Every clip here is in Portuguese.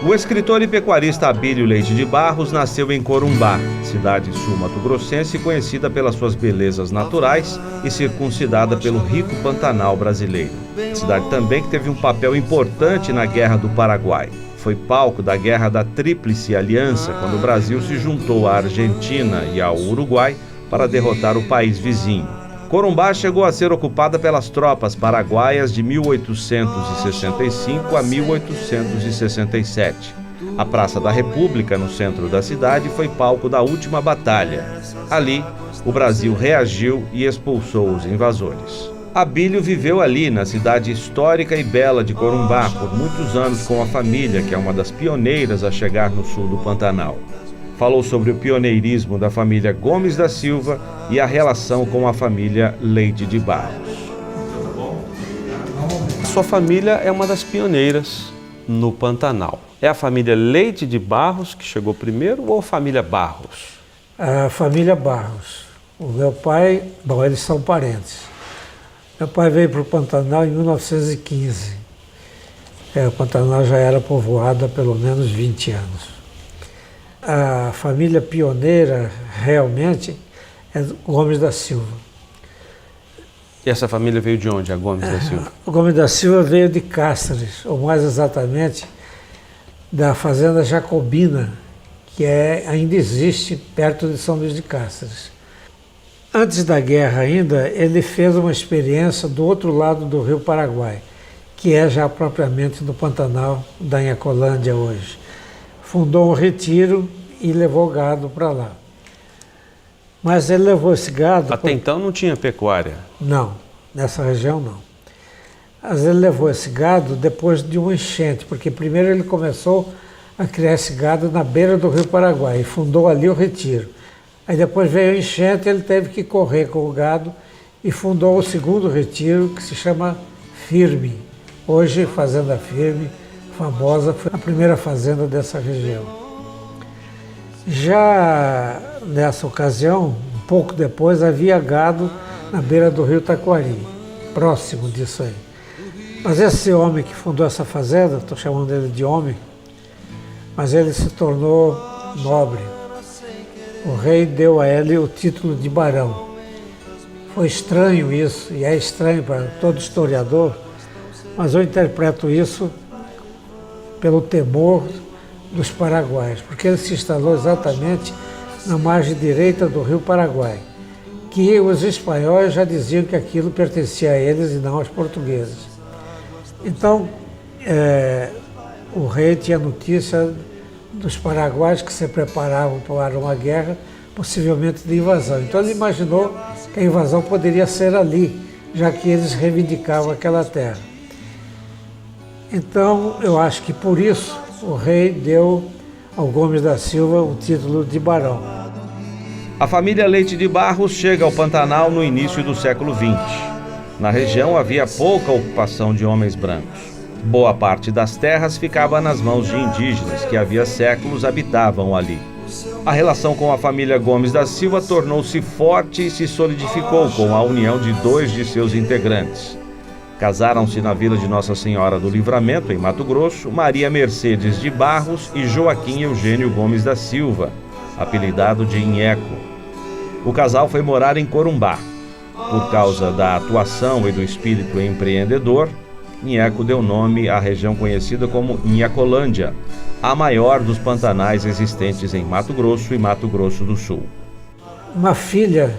O escritor e pecuarista Abílio Leite de Barros nasceu em Corumbá, cidade sul-mato-grossense conhecida pelas suas belezas naturais e circuncidada pelo rico Pantanal brasileiro. Cidade também que teve um papel importante na Guerra do Paraguai. Foi palco da Guerra da Tríplice Aliança, quando o Brasil se juntou à Argentina e ao Uruguai para derrotar o país vizinho. Corumbá chegou a ser ocupada pelas tropas paraguaias de 1865 a 1867. A Praça da República, no centro da cidade, foi palco da última batalha. Ali, o Brasil reagiu e expulsou os invasores. Abílio viveu ali, na cidade histórica e bela de Corumbá, por muitos anos com a família, que é uma das pioneiras a chegar no sul do Pantanal. Falou sobre o pioneirismo da família Gomes da Silva e a relação com a família Leite de Barros. Sua família é uma das pioneiras no Pantanal. É a família Leite de Barros que chegou primeiro ou a família Barros? A família Barros. O meu pai, bom, eles são parentes. Meu pai veio para o Pantanal em 1915. O Pantanal já era povoado há pelo menos 20 anos. A família pioneira, realmente, é Gomes da Silva. E essa família veio de onde, a Gomes da Silva? O Gomes da Silva veio de Cáceres, ou mais exatamente, da fazenda Jacobina, que ainda existe perto de São Luís de Cáceres. Antes da guerra ainda, ele fez uma experiência do outro lado do rio Paraguai, que é já propriamente no Pantanal da Inhacolândia hoje. Fundou um retiro e levou gado para lá. Mas ele levou esse gado... Até então não tinha pecuária? Não, nessa região não. Mas ele levou esse gado depois de uma enchente, porque primeiro ele começou a criar esse gado na beira do rio Paraguai e fundou ali o retiro. Aí depois veio a enchente, ele teve que correr com o gado e fundou o segundo retiro, que se chama Firme. Hoje, Fazenda Firme, famosa, foi a primeira fazenda dessa região. Já nessa ocasião, um pouco depois, havia gado na beira do rio Taquari, próximo disso aí. Mas esse homem que fundou essa fazenda, estou chamando ele de homem, mas ele se tornou nobre. O rei deu a ele o título de barão. Foi estranho isso, e é estranho para todo historiador, mas eu interpreto isso pelo temor dos paraguaios, porque ele se instalou exatamente na margem direita do rio Paraguai, que os espanhóis já diziam que aquilo pertencia a eles e não aos portugueses. Então, o rei tinha notícia dos paraguaios que se preparavam para uma guerra, possivelmente de invasão. Então ele imaginou que a invasão poderia ser ali, já que eles reivindicavam aquela terra. Então, eu acho que por isso o rei deu ao Gomes da Silva o título de barão. A família Leite de Barros chega ao Pantanal no início do século XX. Na região havia pouca ocupação de homens brancos. Boa parte das terras ficava nas mãos de indígenas que havia séculos habitavam ali. A relação com a família Gomes da Silva tornou-se forte e se solidificou com a união de dois de seus integrantes. Casaram-se na vila de Nossa Senhora do Livramento, em Mato Grosso, Maria Mercedes de Barros e Joaquim Eugênio Gomes da Silva, apelidado de Inheco. O casal foi morar em Corumbá. Por causa da atuação e do espírito empreendedor, Inheco deu nome à região conhecida como Inhacolândia, a maior dos pantanais existentes em Mato Grosso e Mato Grosso do Sul. Uma filha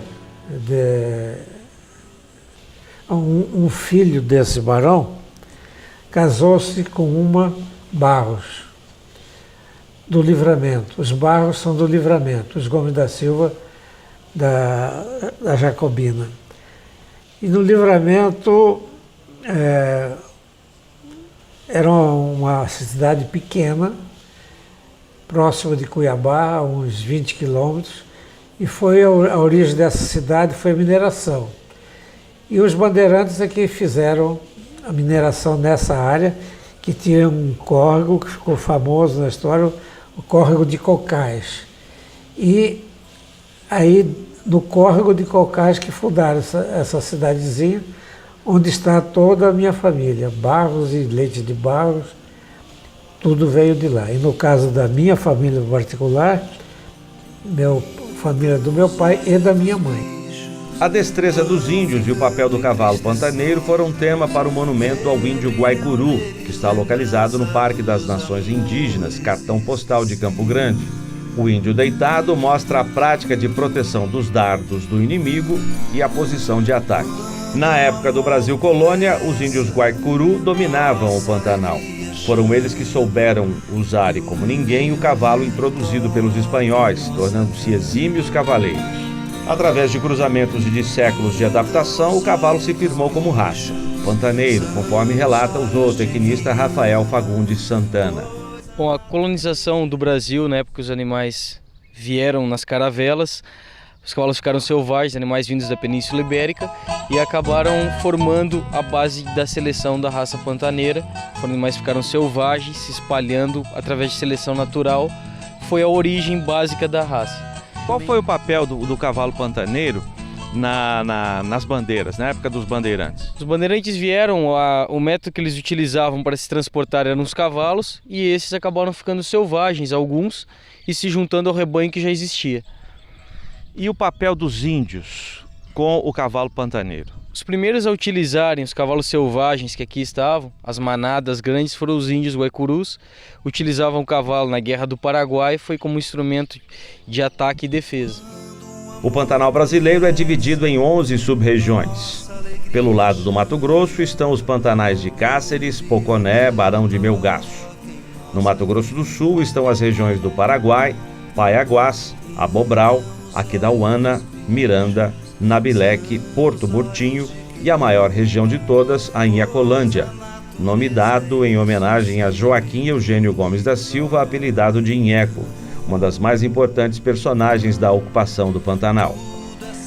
um filho desse barão casou-se com uma Barros, do Livramento. Os Barros são do Livramento, os Gomes da Silva da Jacobina. E no Livramento era uma cidade pequena, próxima de Cuiabá, a uns 20 quilômetros, e a origem dessa cidade foi a mineração. E os bandeirantes é que fizeram a mineração nessa área, que tinha um córrego que ficou famoso na história, o córrego de Cocais. E aí, no córrego de Cocais, que fundaram essa cidadezinha, onde está toda a minha família, Barros e Leite de Barros, tudo veio de lá. E no caso da minha família particular, família do meu pai e da minha mãe. A destreza dos índios e o papel do cavalo pantaneiro foram tema para o monumento ao índio Guaicuru, que está localizado no Parque das Nações Indígenas, cartão postal de Campo Grande. O índio deitado mostra a prática de proteção dos dardos do inimigo e a posição de ataque. Na época do Brasil Colônia, os índios Guaicuru dominavam o Pantanal. Foram eles que souberam usar e como ninguém o cavalo introduzido pelos espanhóis, tornando-se exímios cavaleiros. Através de cruzamentos e de séculos de adaptação, o cavalo se firmou como raça pantaneiro, conforme relata o zootecnista Rafael Fagundes Santana. Com a colonização do Brasil, na época que os animais vieram nas caravelas, os cavalos ficaram selvagens, animais vindos da Península Ibérica, e acabaram formando a base da seleção da raça pantaneira. Os animais ficaram selvagens, se espalhando através de seleção natural, foi a origem básica da raça. Qual foi o papel do cavalo pantaneiro nas bandeiras, na época dos bandeirantes? Os bandeirantes vieram, o método que eles utilizavam para se transportar eram os cavalos, e esses acabaram ficando selvagens, alguns, e se juntando ao rebanho que já existia. E o papel dos índios com o cavalo pantaneiro? Os primeiros a utilizarem os cavalos selvagens que aqui estavam, as manadas grandes, foram os índios Guaicurus. Utilizavam o cavalo na Guerra do Paraguai, foi como instrumento de ataque e defesa. O Pantanal brasileiro é dividido em 11 sub-regiões. Pelo lado do Mato Grosso estão os pantanais de Cáceres, Poconé, Barão de Melgaço. No Mato Grosso do Sul estão as regiões do Paraguai, Paiaguás, Abobral, Aquidauana, Miranda, Nabileque, Porto Murtinho e a maior região de todas, a Inhacolândia, nome dado em homenagem a Joaquim Eugênio Gomes da Silva, apelidado de Inheco, uma das mais importantes personagens da ocupação do Pantanal.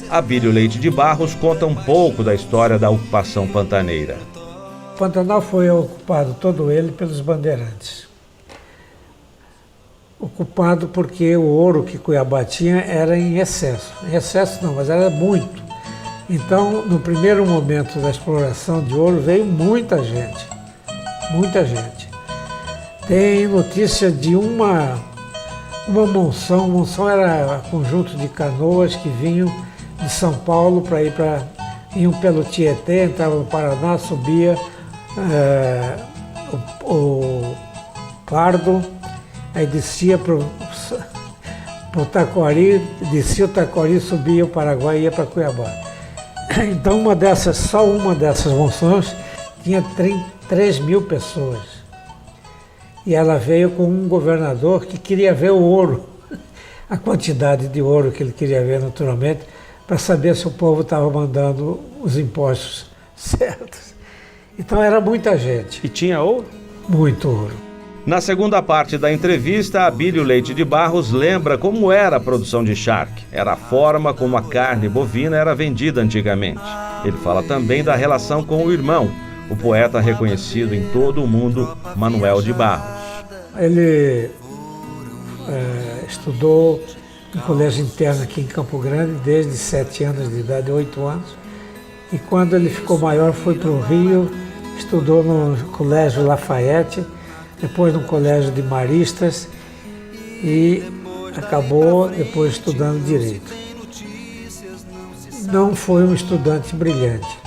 Abílio Leite de Barros conta um pouco da história da ocupação pantaneira. O Pantanal foi ocupado todo ele pelos bandeirantes. Ocupado porque o ouro que Cuiabá tinha era em excesso. Em excesso não, mas era muito. Então, no primeiro momento da exploração de ouro, veio muita gente. Muita gente. Tem notícia de uma monção. Monção era um conjunto de canoas que vinham de São Paulo para ir para... Iam pelo Tietê, entravam no Paraná, subia o Pardo, aí descia para o Taquari, descia o Taquari, subia o Paraguai e ia para Cuiabá. Então só uma dessas monções tinha 3 mil pessoas. E ela veio com um governador que queria ver o ouro, a quantidade de ouro que ele queria ver naturalmente, para saber se o povo estava mandando os impostos certos. Então era muita gente. E tinha ouro? Muito ouro. Na segunda parte da entrevista, Abílio Leite de Barros lembra como era a produção de charque. Era a forma como a carne bovina era vendida antigamente. Ele fala também da relação com o irmão, o poeta reconhecido em todo o mundo, Manuel de Barros. Ele estudou no colégio interno aqui em Campo Grande desde 7 anos de idade, 8 anos. E quando ele ficou maior foi para o Rio, estudou no colégio Lafayette, depois no colégio de Maristas e acabou depois estudando Direito. Não foi um estudante brilhante.